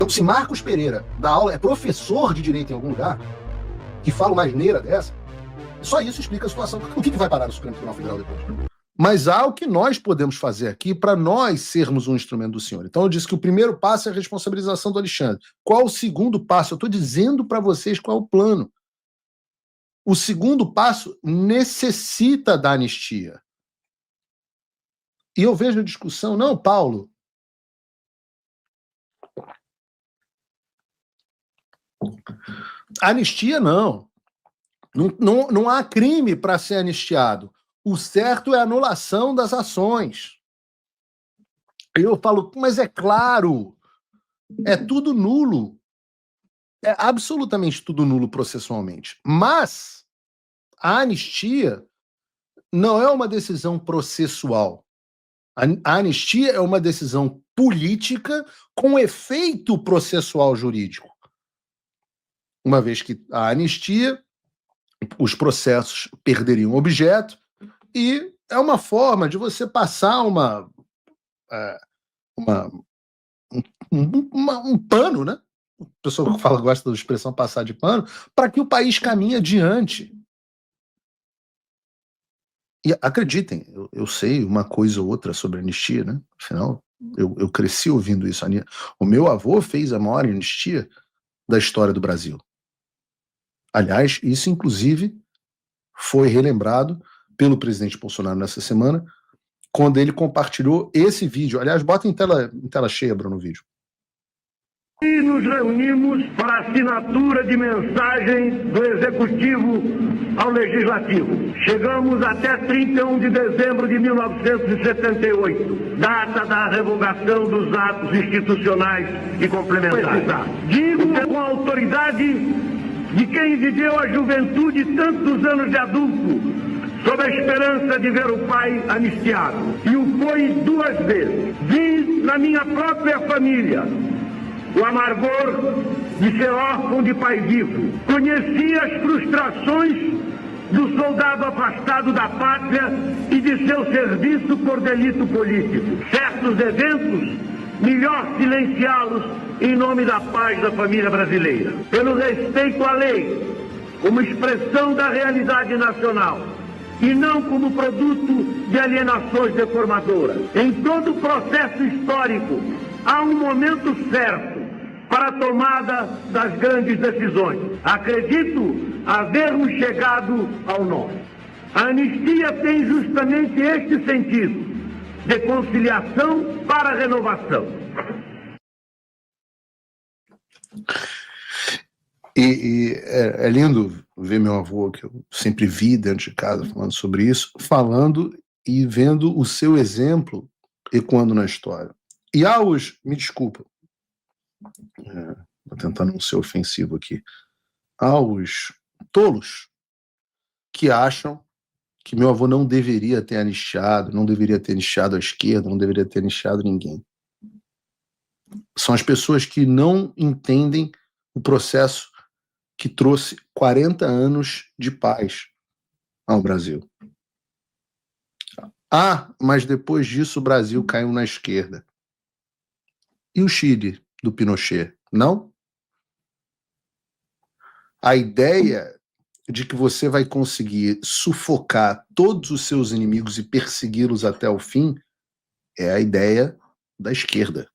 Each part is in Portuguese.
Então, se Marcos Pereira dá aula, é professor de direito em algum lugar, que fala uma asneira dessa, só isso explica a situação. O que vai parar no Supremo Tribunal Federal depois? Mas há o que nós podemos fazer aqui para nós sermos um instrumento do senhor. Então eu disse que o primeiro passo é a responsabilização do Alexandre. Qual o segundo passo? Eu estou dizendo para vocês qual é o plano. O segundo passo necessita da anistia. E eu vejo a discussão, não, Paulo, anistia não. Não há crime para ser anistiado. O certo é a anulação das ações. Eu falo, mas é claro, é tudo nulo. É absolutamente tudo nulo processualmente. Mas a anistia não é uma decisão processual. A anistia é uma decisão política com efeito processual jurídico. Uma vez que a anistia, os processos perderiam objeto, e é uma forma de você passar um pano, né? A pessoa que fala, gosta da expressão passar de pano, para que o país caminhe adiante. E acreditem, eu sei uma coisa ou outra sobre anistia, né? Afinal, eu cresci ouvindo isso. O meu avô fez a maior anistia da história do Brasil. Aliás, isso inclusive foi relembrado pelo presidente Bolsonaro nessa semana, quando ele compartilhou esse vídeo. Aliás, bota em tela cheia, Bruno, o vídeo. E nos reunimos para a assinatura de mensagem do Executivo ao Legislativo. Chegamos até 31 de dezembro de 1978, data da revogação dos atos institucionais e complementares. Digo com a autoridade de quem viveu a juventude e tantos anos de adulto, sob a esperança de ver o pai anistiado. E o foi 2 vezes. Vi na minha própria família o amargor de ser órfão de pai vivo. Conheci as frustrações do soldado afastado da pátria e de seu serviço por delito político. Certos eventos, melhor silenciá-los em nome da paz da família brasileira. Pelo respeito à lei, como expressão da realidade nacional, e não como produto de alienações deformadoras. Em todo o processo histórico, há um momento certo para a tomada das grandes decisões. Acredito havermos chegado ao nosso. A anistia tem justamente este sentido, de conciliação para renovação. E é lindo ver meu avô, que eu sempre vi dentro de casa falando sobre isso, falando e vendo o seu exemplo ecoando na história. E me desculpa, vou tentar não ser ofensivo aqui, aos tolos que acham que meu avô não deveria ter anistiado, não deveria ter anistiado a esquerda, não deveria ter anistiado ninguém. São as pessoas que não entendem o processo que trouxe 40 anos de paz ao Brasil. Mas depois disso o Brasil caiu na esquerda. E o Chile, do Pinochet? Não? A ideia de que você vai conseguir sufocar todos os seus inimigos e persegui-los até o fim é a ideia da esquerda.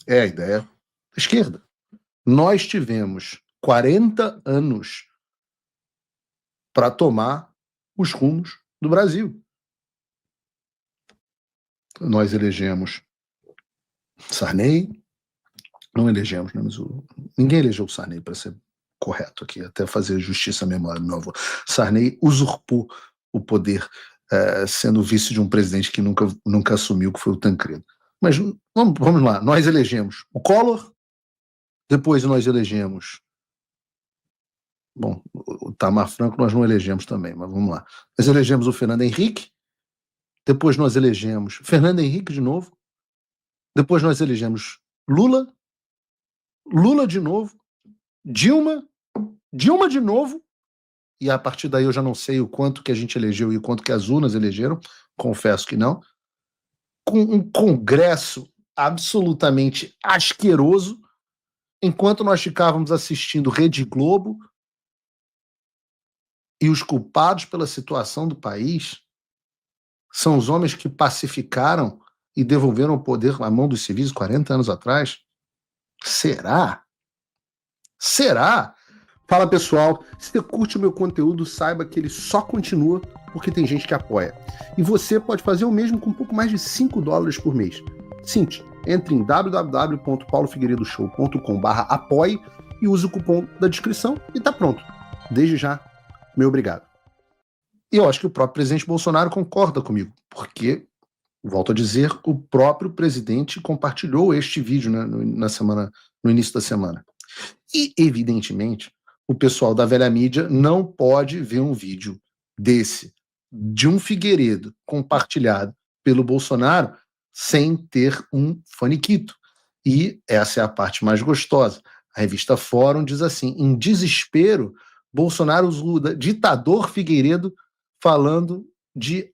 É a ideia da esquerda. Nós tivemos 40 anos para tomar os rumos do Brasil. Nós elegemos Sarney, não elegemos, né, mas ninguém elegeu o Sarney, para ser correto aqui, até fazer justiça à memória do meu avô. Sarney usurpou o poder, sendo vice de um presidente que nunca assumiu, que foi o Tancredo. Mas vamos lá, nós elegemos o Collor, depois nós elegemos, bom, o Tamar Franco nós não elegemos também, mas vamos lá. Nós elegemos o Fernando Henrique, depois nós elegemos Fernando Henrique de novo, depois nós elegemos Lula de novo, Dilma de novo, e a partir daí eu já não sei o quanto que a gente elegeu e o quanto que as urnas elegeram, confesso que não, com um congresso absolutamente asqueroso, enquanto nós ficávamos assistindo Rede Globo e os culpados pela situação do país são os homens que pacificaram e devolveram o poder à mão dos civis 40 anos atrás? Será? Será? Fala, pessoal, se você curte o meu conteúdo, saiba que ele só continua porque tem gente que apoia. E você pode fazer o mesmo com um pouco mais de $5 por mês. Simples, entre em www.paulofigueiredoshow.com/apoie e use o cupom da descrição e tá pronto. Desde já, meu obrigado. E eu acho que o próprio presidente Bolsonaro concorda comigo, porque, volto a dizer, o próprio presidente compartilhou este vídeo, né, no início da semana. E, evidentemente, o pessoal da velha mídia não pode ver um vídeo desse, de um Figueiredo compartilhado pelo Bolsonaro, sem ter um faniquito. E essa é a parte mais gostosa. A revista Fórum diz assim: em desespero, Bolsonaro usa ditador Figueiredo falando de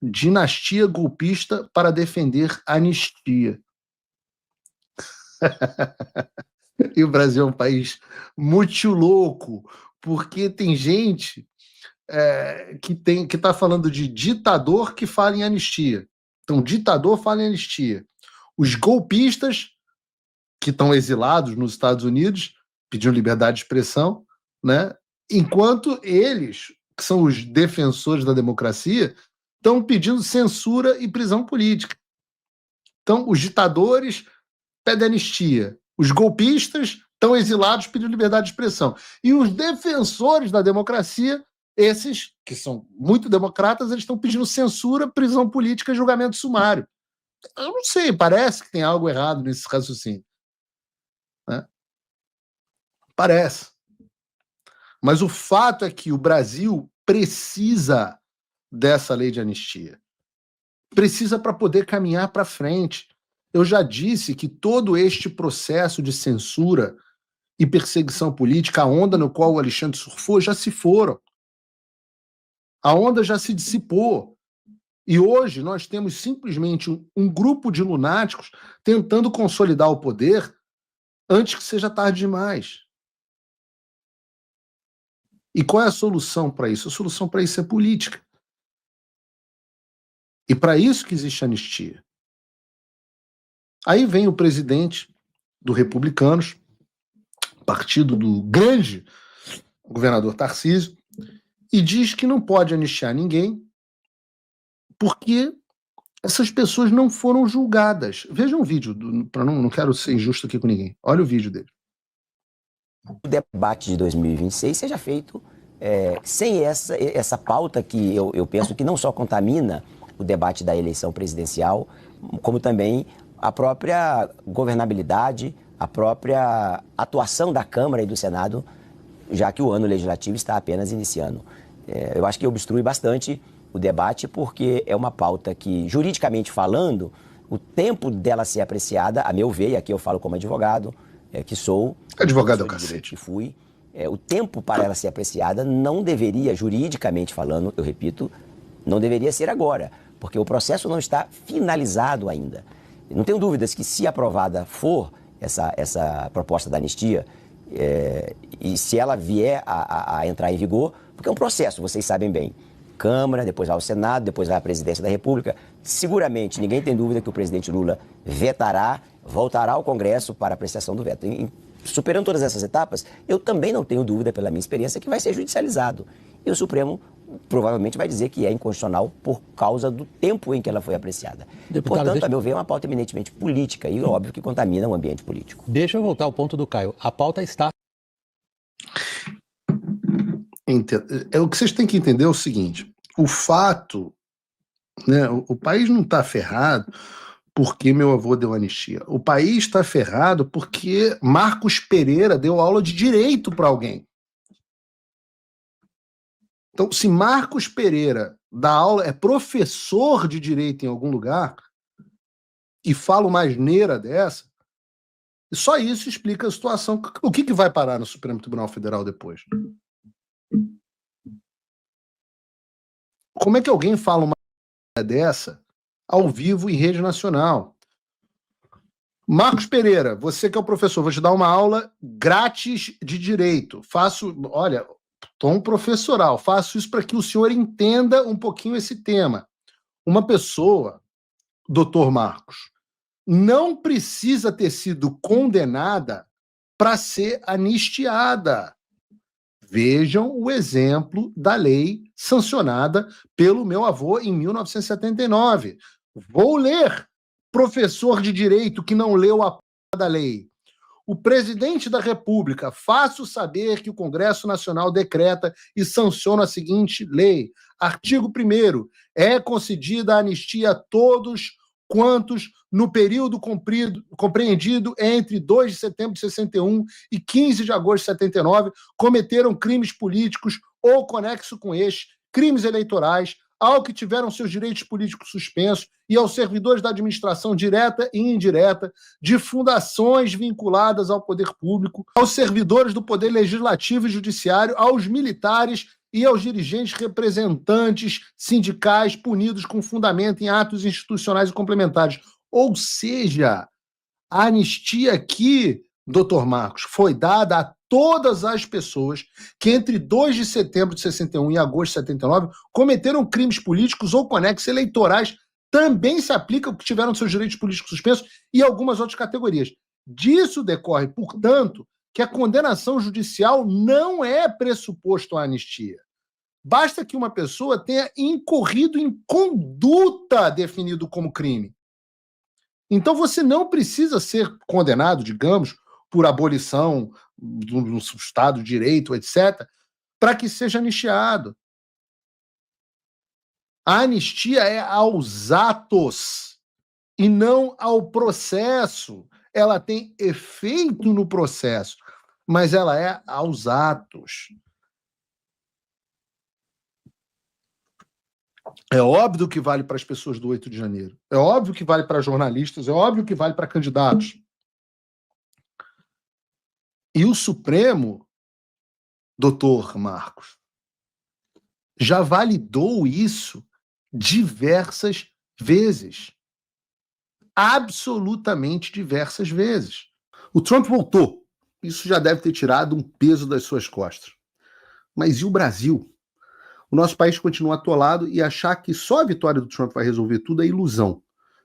dinastia golpista para defender a anistia. E o Brasil é um país muito louco, porque tem gente que está falando de ditador que fala em anistia. Então, ditador fala em anistia. Os golpistas que estão exilados nos Estados Unidos pedindo liberdade de expressão, né? Enquanto eles, que são os defensores da democracia, estão pedindo censura e prisão política. Então, os ditadores pedem anistia. Os golpistas estão exilados pedindo liberdade de expressão. E os defensores da democracia, esses que são muito democratas, eles estão pedindo censura, prisão política e julgamento sumário. Eu não sei, parece que tem algo errado nesse raciocínio. Né? Parece. Mas o fato é que o Brasil precisa dessa lei de anistia. Precisa para poder caminhar para frente. Eu já disse que todo este processo de censura e perseguição política, a onda no qual o Alexandre surfou, já se foram. A onda já se dissipou. E hoje nós temos simplesmente um grupo de lunáticos tentando consolidar o poder antes que seja tarde demais. E qual é a solução para isso? A solução para isso é política. E para isso que existe anistia. Aí vem o presidente do Republicanos, partido do grande governador Tarcísio, e diz que não pode anistiar ninguém porque essas pessoas não foram julgadas. Vejam um vídeo, não quero ser injusto aqui com ninguém. Olha o vídeo dele. O debate de 2026 seja feito sem essa pauta que eu penso que não só contamina o debate da eleição presidencial, como também a própria governabilidade, a própria atuação da Câmara e do Senado, já que o ano legislativo está apenas iniciando. Eu acho que obstrui bastante o debate porque é uma pauta que, juridicamente falando, o tempo dela ser apreciada, a meu ver, e aqui eu falo como advogado, que sou... Advogado é o cacete. Que fui. O tempo para ela ser apreciada não deveria, juridicamente falando, eu repito, não deveria ser agora, porque o processo não está finalizado ainda. Não tenho dúvidas que, se aprovada for essa proposta da anistia, e se ela vier a entrar em vigor, porque é um processo, vocês sabem bem, Câmara, depois vai ao Senado, depois vai à Presidência da República, seguramente, ninguém tem dúvida que o presidente Lula vetará, voltará ao Congresso para apreciação do veto. Superando todas essas etapas, eu também não tenho dúvida, pela minha experiência, que vai ser judicializado. E o Supremo provavelmente vai dizer que é inconstitucional por causa do tempo em que ela foi apreciada. Deputado, portanto, a meu ver, é uma pauta eminentemente política e, óbvio, que contamina o ambiente político. Deixa eu voltar ao ponto do Caio. A pauta está... O que vocês têm que entender é o seguinte: o fato, né, o país não está ferrado porque meu avô deu anistia. O país está ferrado porque Marcos Pereira deu aula de direito para alguém. Então, se Marcos Pereira dá aula, é professor de direito em algum lugar, e fala uma asneira dessa, só isso explica a situação. O que vai parar no Supremo Tribunal Federal depois? Como é que alguém fala uma dessa ao vivo em rede nacional? Marcos Pereira, você que é o professor, vou te dar uma aula grátis de direito. Olha, tom professoral, faço isso para que o senhor entenda um pouquinho esse tema. Uma pessoa, doutor Marcos, não precisa ter sido condenada para ser anistiada. Vejam o exemplo da lei sancionada pelo meu avô em 1979. Vou ler, professor de direito que não leu a p*** da lei. O presidente da República, faço saber que o Congresso Nacional decreta e sanciona a seguinte lei. Artigo 1º. É concedida a anistia a todos quantos, no período compreendido entre 2 de setembro de 61 e 15 de agosto de 79, cometeram crimes políticos ou conexo com estes, crimes eleitorais, ao que tiveram seus direitos políticos suspensos e aos servidores da administração direta e indireta, de fundações vinculadas ao poder público, aos servidores do poder legislativo e judiciário, aos militares e aos dirigentes representantes sindicais punidos com fundamento em atos institucionais e complementares. Ou seja, a anistia aqui, doutor Marcos, foi dada a todas as pessoas que entre 2 de setembro de 61 e agosto de 79 cometeram crimes políticos ou conexos eleitorais, também se aplicam que tiveram seus direitos políticos suspensos e algumas outras categorias. Disso decorre, portanto, que a condenação judicial não é pressuposto à anistia. Basta que uma pessoa tenha incorrido em conduta definido como crime. Então você não precisa ser condenado, digamos, por abolição do Estado de Direito, etc., para que seja anistiado. A anistia é aos atos e não ao processo. Ela tem efeito no processo, mas ela é aos atos. É óbvio que vale para as pessoas do 8 de janeiro. É óbvio que vale para jornalistas, é óbvio que vale para candidatos. E o Supremo, doutor Marcos, já validou isso diversas vezes. Absolutamente diversas vezes. O Trump voltou. Isso já deve ter tirado um peso das suas costas. Mas e o Brasil? O nosso país continua atolado e achar que só a vitória do Trump vai resolver tudo é ilusão.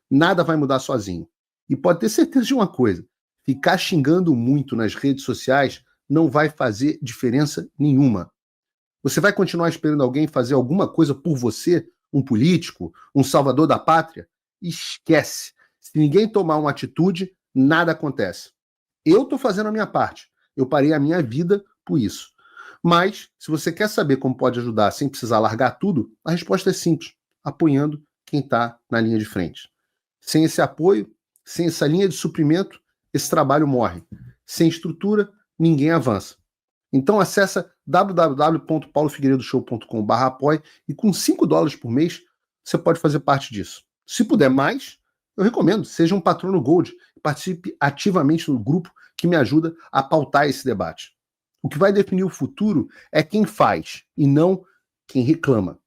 Nada vai mudar sozinho. E pode ter certeza de uma coisa: ficar xingando muito nas redes sociais não vai fazer diferença nenhuma. Você vai continuar esperando alguém fazer alguma coisa por você, um político, um salvador da pátria? Esquece. Se ninguém tomar uma atitude, nada acontece. Eu estou fazendo a minha parte. Eu parei a minha vida por isso. Mas, se você quer saber como pode ajudar sem precisar largar tudo, a resposta é simples: apoiando quem está na linha de frente. Sem esse apoio, sem essa linha de suprimento, esse trabalho morre. Sem estrutura, ninguém avança. Então acessa www.paulofigueiredoshow.com/apoie e com $5 por mês você pode fazer parte disso. Se puder mais, eu recomendo, seja um patrono Gold e participe ativamente no grupo que me ajuda a pautar esse debate. O que vai definir o futuro é quem faz e não quem reclama.